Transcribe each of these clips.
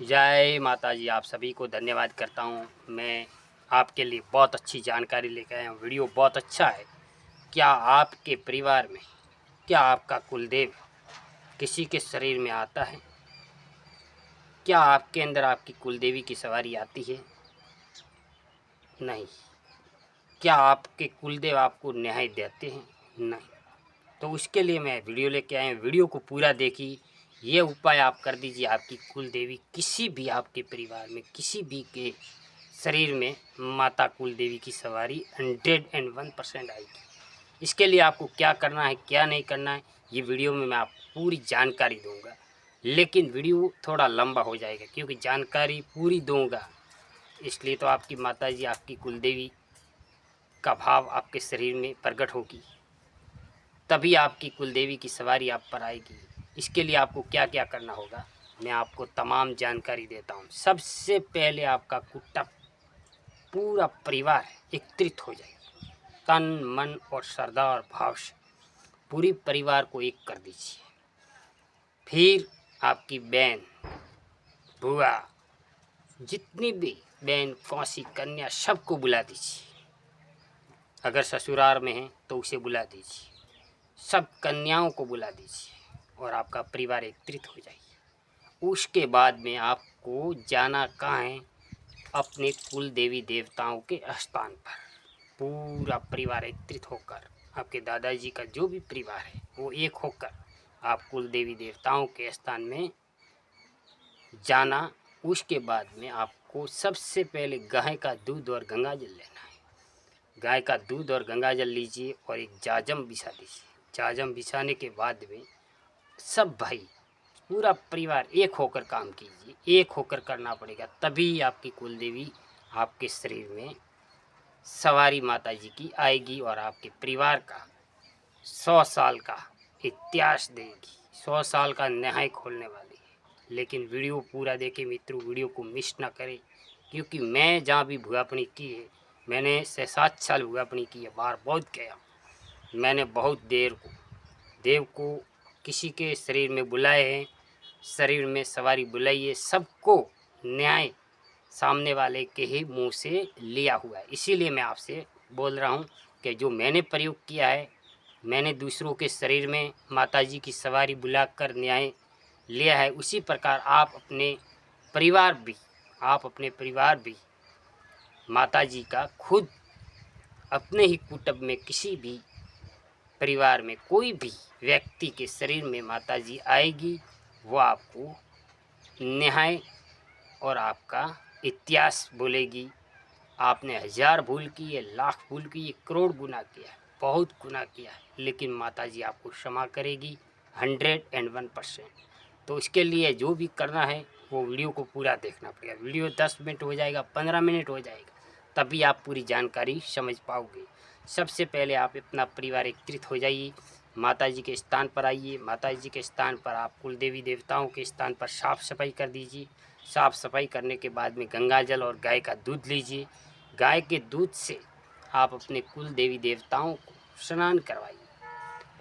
जय माता जी। आप सभी को धन्यवाद करता हूँ। मैं आपके लिए बहुत अच्छी जानकारी लेकर आया हूँ। वीडियो बहुत अच्छा है। क्या आपके परिवार में, क्या आपका कुलदेव किसी के शरीर में आता है? क्या आपके अंदर आपकी कुलदेवी की सवारी आती है? नहीं। क्या आपके कुलदेव आपको न्याय देते हैं? नहीं। तो उसके लिए मैं वीडियो लेके आया हूँ। वीडियो को पूरा देखिए। ये उपाय आप कर दीजिए। आपकी कुलदेवी किसी भी आपके परिवार में किसी भी के शरीर में माता कुलदेवी की सवारी 101% आएगी। इसके लिए आपको क्या करना है, क्या नहीं करना है, ये वीडियो में मैं आपको पूरी जानकारी दूंगा। लेकिन वीडियो थोड़ा लंबा हो जाएगा क्योंकि जानकारी पूरी दूंगा। इसलिए तो आपकी माता जी, आपकी कुलदेवी का भाव आपके शरीर में प्रकट होगी, तभी आपकी कुलदेवी की सवारी आप पर आएगी। इसके लिए आपको क्या क्या करना होगा, मैं आपको तमाम जानकारी देता हूँ। सबसे पहले आपका कुटुंब, पूरा परिवार एकत्रित हो जाएगा। तन मन और श्रद्धा और भाव से पूरी परिवार को एक कर दीजिए। फिर आपकी बहन, बुआ, जितनी भी बहन, कौसी, कन्या, सबको बुला दीजिए। अगर ससुराल में है तो उसे बुला दीजिए। सब कन्याओं को बुला दीजिए और आपका परिवार एकत्रित हो जाइए। उसके बाद में आपको जाना कहाँ है? अपने कुल देवी देवताओं के स्थान पर। पूरा परिवार एकत्रित होकर, आपके दादाजी का जो भी परिवार है वो एक होकर आप कुल देवी देवताओं के स्थान में जाना। उसके बाद में आपको सबसे पहले गाय का दूध और गंगा जल लेना है। गाय का दूध और गंगा जल लीजिए और एक जाजम बिछा दीजिए। जाजम बिछाने के बाद में सब भाई, पूरा परिवार एक होकर काम कीजिए। एक होकर करना पड़ेगा, तभी आपकी कुलदेवी आपके शरीर में सवारी माता जी की आएगी और आपके परिवार का 100 साल का इतिहास देगी। 100 साल का न्याय खोलने वाली है। लेकिन वीडियो पूरा देखें मित्रों, वीडियो को मिस ना करें, क्योंकि मैं जहाँ भी भुगापनी की है, मैंने 6-7 साल भुगापनी की है, बाहर बहुत गया। मैंने बहुत देव को किसी के शरीर में बुलाए हैं, शरीर में सवारी बुलाई है। सबको न्याय सामने वाले के ही मुंह से लिया हुआ है। इसीलिए मैं आपसे बोल रहा हूँ कि जो मैंने प्रयोग किया है, मैंने दूसरों के शरीर में माताजी की सवारी बुलाकर न्याय लिया है, उसी प्रकार आप अपने परिवार भी माताजी का खुद अपने ही कुटुंब में किसी भी परिवार में कोई भी व्यक्ति के शरीर में माताजी आएगी, वो आपको न्याय और आपका इतिहास बोलेगी। आपने 1000 भूल की है, लाख भूल की है, करोड़ गुना किया है, बहुत गुना किया है, लेकिन माताजी आपको क्षमा करेगी 101%। तो इसके लिए जो भी करना है वो वीडियो को पूरा देखना पड़ेगा। वीडियो 10 मिनट हो जाएगा, 15 मिनट हो जाएगा, तभी आप पूरी जानकारी समझ पाओगे। सबसे पहले आप अपना परिवार एकत्रित हो जाइए, माताजी के स्थान पर आइए। माताजी के स्थान पर आप कुल देवी देवताओं के स्थान पर साफ़ सफाई कर दीजिए। साफ़ सफाई करने के बाद में गंगा जल और गाय का दूध लीजिए। गाय के दूध से आप अपने कुल देवी देवताओं को स्नान करवाइए।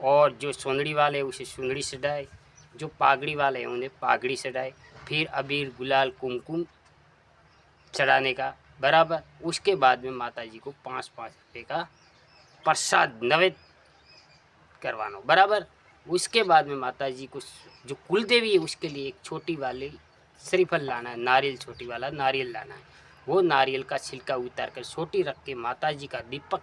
और जो सुंदड़ी वाले हैं उसे सुंदड़ी सजाए, जो पागड़ी वाले हैं उन्हें पागड़ी सजाए। फिर अबीर, गुलाल, कुमकुम चढ़ाने का बराबर। उसके बाद में माता जी को 5-5 रुपये का प्रसाद नैवेद्य करवाना बराबर। उसके बाद में माता जी को जो कुल देवी है उसके लिए एक छोटी वाली श्रीफल लाना है, नारियल, छोटी वाला नारियल लाना है। वो नारियल का छिलका उतार कर छोटी रख के माता जी का दीपक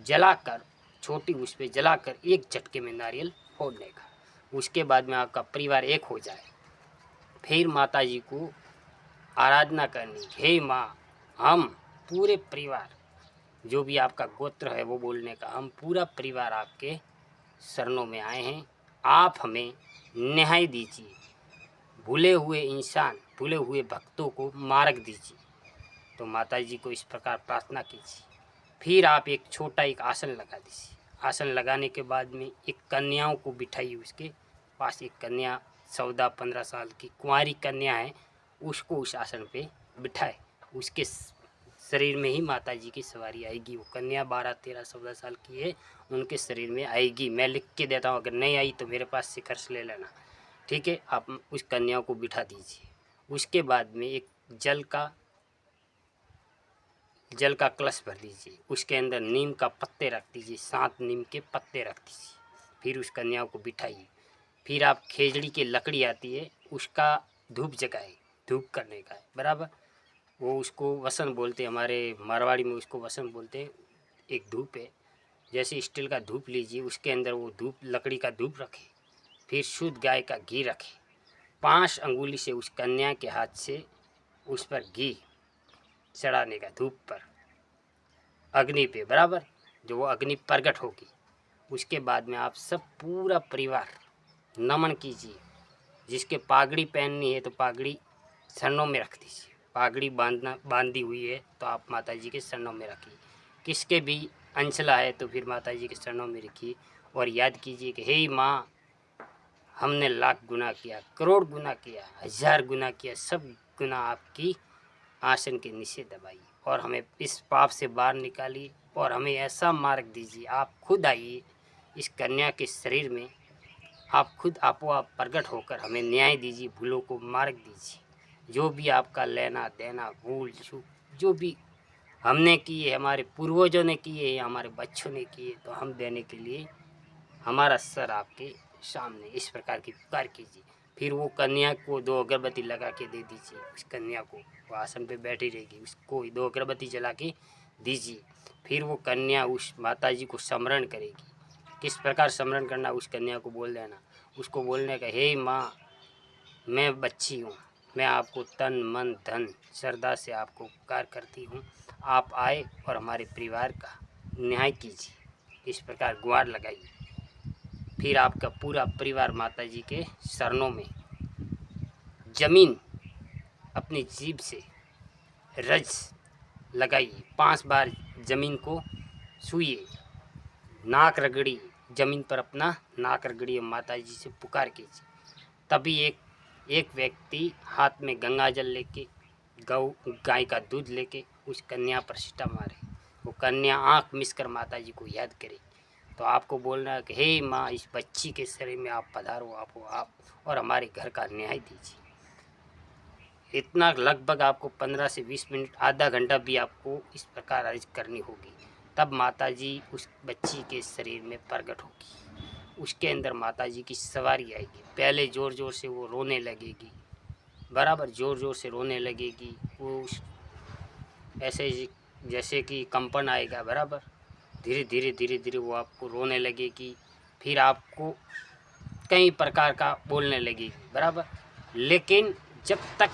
जलाकर, छोटी उस पर जलाकर एक झटके में नारियल फोड़ने का। उसके बाद में आपका परिवार एक हो जाए, फिर माता जी को आराधना करनी। हे माँ, हम पूरे परिवार, जो भी आपका गोत्र है वो बोलने का, हम पूरा परिवार आपके शरणों में आए हैं, आप हमें न्याय दीजिए। भूले हुए इंसान, भूले हुए भक्तों को मार्ग दीजिए। तो माता जी को इस प्रकार प्रार्थना कीजिए। फिर आप एक छोटा एक आसन लगा दीजिए। आसन लगाने के बाद में एक कन्याओं को बिठाइए। उसके पास एक कन्या 14-15 साल की कुंवारी कन्या है, उसको उस आसन पे बिठाए। उसके शरीर में ही माता जी की सवारी आएगी। वो कन्या 12-13-14 साल की है, उनके शरीर में आएगी। मैं लिख के देता हूँ, अगर नहीं आई तो मेरे पास से खर्च ले लेना, ठीक है। आप उस कन्या को बिठा दीजिए। उसके बाद में एक जल का कलश भर दीजिए, उसके अंदर नीम का पत्ते रख दीजिए, 7 नीम के पत्ते रख दीजिए। फिर उस कन्या को बिठाइए। फिर आप खेजड़ी की लकड़ी आती है उसका धूप जगाए, धूप करने का है बराबर। वो उसको वसन बोलते हैं, हमारे मारवाड़ी में उसको वसन बोलते हैं। एक धूप है, जैसे स्टील का धूप लीजिए, उसके अंदर वो धूप लकड़ी का धूप रखे। फिर शुद्ध गाय का घी रखे, 5 अंगुली से उस कन्या के हाथ से उस पर घी चढ़ाने का, धूप पर, अग्नि पे बराबर, जो वो अग्नि प्रकट होगी। उसके बाद में आप सब पूरा परिवार नमन कीजिए। जिसके पागड़ी पहननी है तो पागड़ी चरणों में रख दीजिए, पागड़ी बांधी हुई है तो आप माता जी के चरणों में रखिए। किसके भी अंचला है तो फिर माता जी के चरणों में रखिए और याद कीजिए कि हे माँ, हमने लाख गुना किया, करोड़ गुना किया, 1000 गुना किया, सब गुना आपकी आसन के नीचे दबाइए और हमें इस पाप से बाहर निकालिए और हमें ऐसा मार्ग दीजिए। आप खुद आइए इस कन्या के शरीर में, आप खुद आपो आप प्रकट होकर हमें न्याय दीजिए, भूलों को मार्ग दीजिए। जो भी आपका लेना देना भूल चूक जो भी हमने किए, हमारे पूर्वजों ने किए या हमारे बच्चों ने किए, तो हम देने के लिए हमारा सर आपके सामने इस प्रकार की पुकार कीजिए। फिर वो कन्या को 2 अगरबत्ती लगा के दे दीजिए। उस कन्या को, वो आसन पे बैठी रहेगी, उसको 2 अगरबत्ती जला के दीजिए। फिर वो कन्या उस माता जी को स्मरण करेगी। किस प्रकार स्मरण करना, उस कन्या को बोल देना, उसको बोलने का, हे माँ, मैं बच्ची हूँ, मैं आपको तन मन धन श्रद्धा से आपको उपकार करती हूँ, आप आए और हमारे परिवार का न्याय कीजिए। इस प्रकार गुहार लगाइए। फिर आपका पूरा परिवार माता जी के शरणों में जमीन अपनी जीभ से रज लगाइए, 5 बार जमीन को छूइए, नाक रगड़ी, जमीन पर अपना नाक रगड़िए, माता जी से पुकार कीजिए। तभी एक व्यक्ति हाथ में गंगा जल लेके, गाय का दूध लेके उस कन्या पर सीटा मारे। वो कन्या आँख मिसकर माता जी को याद करे। तो आपको बोलना है कि हे माँ, इस बच्ची के शरीर में आप पधारो, आप और हमारे घर का न्याय दीजिए। इतना लगभग आपको 15 से 20 मिनट, आधा घंटा भी आपको इस प्रकार अर्ज करनी होगी। तब माता जी उस बच्ची के शरीर में प्रकट होगी। उसके अंदर माता जी की सवारी आएगी। पहले ज़ोर ज़ोर से वो रोने लगेगी, बराबर ज़ोर ज़ोर से रोने लगेगी। वो ऐसे जैसे कि कंपन आएगा, बराबर, धीरे धीरे धीरे धीरे वो आपको रोने लगेगी। फिर आपको कई प्रकार का बोलने लगेगी, बराबर। लेकिन जब तक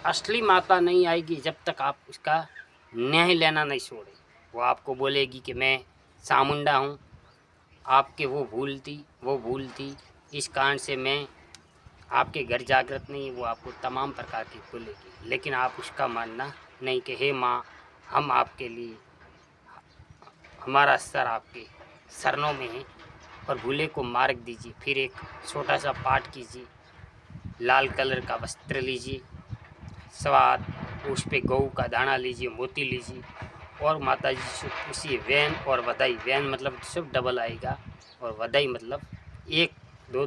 असली माता नहीं आएगी, जब तक आप उसका न्याय लेना नहीं छोड़े, वो आपको बोलेगी कि मैं चामुंडा हूँ, आपके वो भूल थी, इस कारण से मैं आपके घर जागृत नहीं। वो आपको तमाम प्रकार की बोलेगी, लेकिन आप उसका मानना नहीं कि हे माँ, हम आपके लिए, हमारा सर आपके शरणों में है और भूले को मार्ग दीजिए। फिर एक छोटा सा पाठ कीजिए, लाल कलर का वस्त्र लीजिए, स्वाद उस पे गऊ का दाना लीजिए, मोती लीजिए और माता जी से पूछिए वैन और वधाई। वैन मतलब सब डबल आएगा और वधाई मतलब एक दो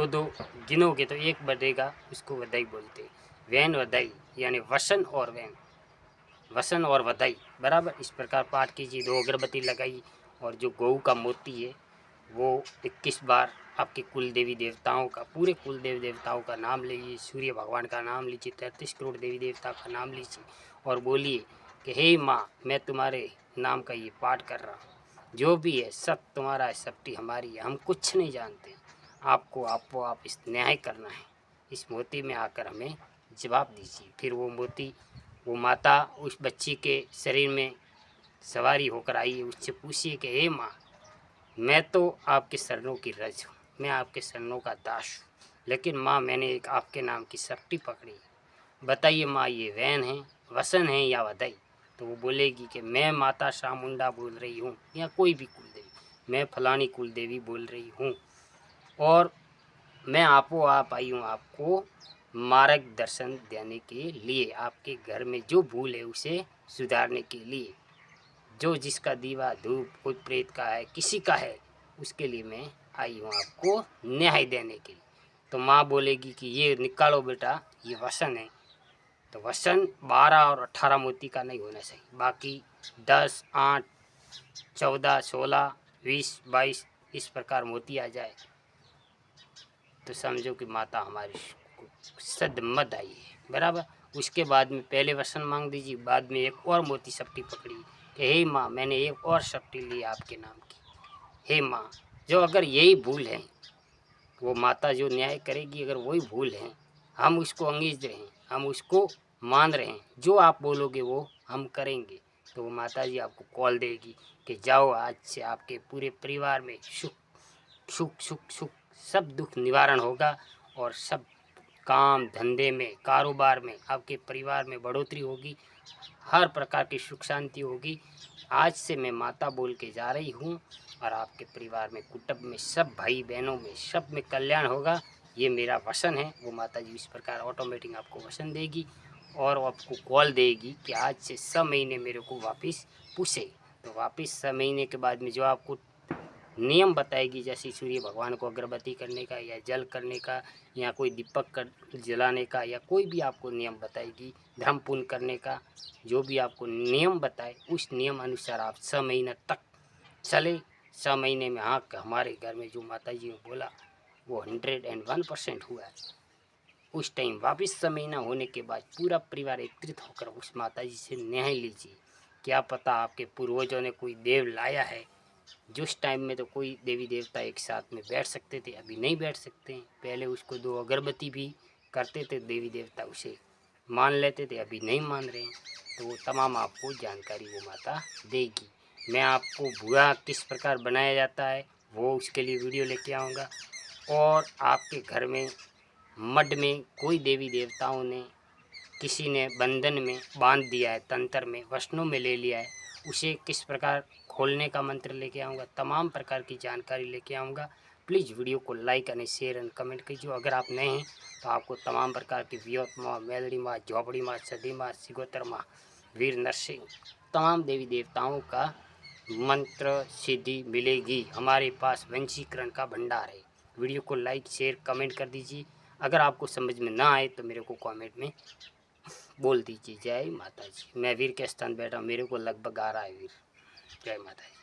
दो गिनोगे तो एक बढ़ेगा, उसको वधाई बोलते हैं। वैन वधाई यानी वसन और वैन, वसन और वधाई, बराबर। इस प्रकार पाठ कीजिए, 2 अगरबत्ती लगाइए और जो गऊ का मोती है वो 21 बार आपके कुल देवी देवताओं का, पूरे कुल देवी देवताओं का नाम लीजिए, सूर्य भगवान का नाम लीजिए, 33 करोड़ देवी देवता का नाम लीजिए और बोलिए कि हे माँ, मैं तुम्हारे नाम का ये पाठ कर रहा हूँ, जो भी है सब तुम्हारा है, सबकी हमारी है, हम कुछ नहीं जानते, आपको आप इस न्याय करना है, इस मोती में आकर हमें जवाब दीजिए। फिर वो मोती, वो माता उस बच्ची के शरीर में सवारी होकर आई है, उससे पूछिए कि हे माँ, मैं तो आपके शरणों की रज हूँ, मैं आपके शरणों का दास हूँ, लेकिन माँ, मैंने एक आपके नाम की शक्ति पकड़ी है, बताइए माँ, ये वैन है, वसन है या वधाई? तो वो बोलेगी कि मैं माता चामुंडा बोल रही हूँ या कोई भी कुल देवी, मैं फलानी कुल देवी बोल रही हूँ और मैं आप आई हूँ आपको मार्गदर्शन देने के लिए, आपके घर में जो भूल है उसे सुधारने के लिए, जो जिसका दीवा धूप भूत प्रेत का है, किसी का है, उसके लिए मैं आई हूँ आपको न्याय देने के लिए। तो माँ बोलेगी कि ये निकालो बेटा, ये वसन है, तो वसन 12 और 18 मोती का नहीं होना चाहिए, बाकी 10, 8, 14, 16, 20, 22 इस प्रकार मोती आ जाए तो समझो कि माता हमारी सदमत आई है, बराबर। उसके बाद में पहले वसन मांग दीजिए, बाद में एक और मोती सप्टी पकड़ी कि हे माँ, मैंने एक और सप्टी ली आपके नाम की। हे माँ, जो अगर यही भूल है, वो माता जो न्याय करेगी, अगर वही भूल है, हम उसको अंगीज रहे हैं, हम उसको मान रहे हैं, जो आप बोलोगे वो हम करेंगे, तो वो माता जी आपको कॉल देगी कि जाओ, आज से आपके पूरे परिवार में सुख सुख सुख सुख सब दुख निवारण होगा और सब काम धंधे में, कारोबार में, आपके परिवार में बढ़ोतरी होगी, हर प्रकार की सुख शांति होगी। आज से मैं माता बोल के जा रही हूँ और आपके परिवार में, कुटुंब में, सब भाई बहनों में, सब में कल्याण होगा। ये मेरा वचन है। वो माता जी इस प्रकार ऑटोमेटिक आपको वचन देगी और वो आपको कॉल देगी कि आज से 6 महीने मेरे को वापस पूछे। तो वापस 6 महीने के बाद में जो आपको नियम बताएगी, जैसे सूर्य भगवान को अगरबत्ती करने का या जल करने का या कोई दीपक कर जलाने का या कोई भी आपको नियम बताएगी, धर्म पुण्य करने का, जो भी आपको नियम बताए उस नियम अनुसार आप 6 महीने तक चले। 6 महीने में हाँ, हमारे घर में जो माता जी ने बोला वो 101% हुआ है। उस टाइम वापस 6 महीना होने के बाद पूरा परिवार एकत्रित होकर उस माता जी से न्याय लीजिए। क्या पता आपके पूर्वजों ने कोई देव लाया है। जिस टाइम में तो कोई देवी देवता एक साथ में बैठ सकते थे, अभी नहीं बैठ सकते हैं। पहले उसको 2 अगरबत्ती भी करते थे, देवी देवता उसे मान लेते थे, अभी नहीं मान रहे हैं। तो वो तमाम आपको जानकारी वो माता देगी। मैं आपको भुआ किस प्रकार बनाया जाता है वो उसके लिए वीडियो लेके आऊँगा। और आपके घर में मड में कोई देवी देवताओं ने, किसी ने बंधन में बांध दिया है, तंत्र में, वचनों में ले लिया है, उसे किस प्रकार खोलने का मंत्र लेके आऊँगा, तमाम प्रकार की जानकारी लेके आऊँगा। प्लीज़ वीडियो को like and share and comment कीजिए। अगर आप नए हैं तो आपको तमाम प्रकार की वियोत माँ, मेलड़ी माँ, झोपड़ी माँ, सदी माँ, सिगोतर माँ, वीर नरसिंह, तमाम देवी देवताओं का मंत्र सिद्धि मिलेगी। हमारे पास वंशीकरण का भंडार है। वीडियो को लाइक शेयर कमेंट कर दीजिए। अगर आपको समझ में ना आए तो मेरे को कमेंट में बोल दीजिए। जय माता जी। मैं वीर के स्थान बैठा, मेरे को लगभग आ रहा है वीर। जय माता जी।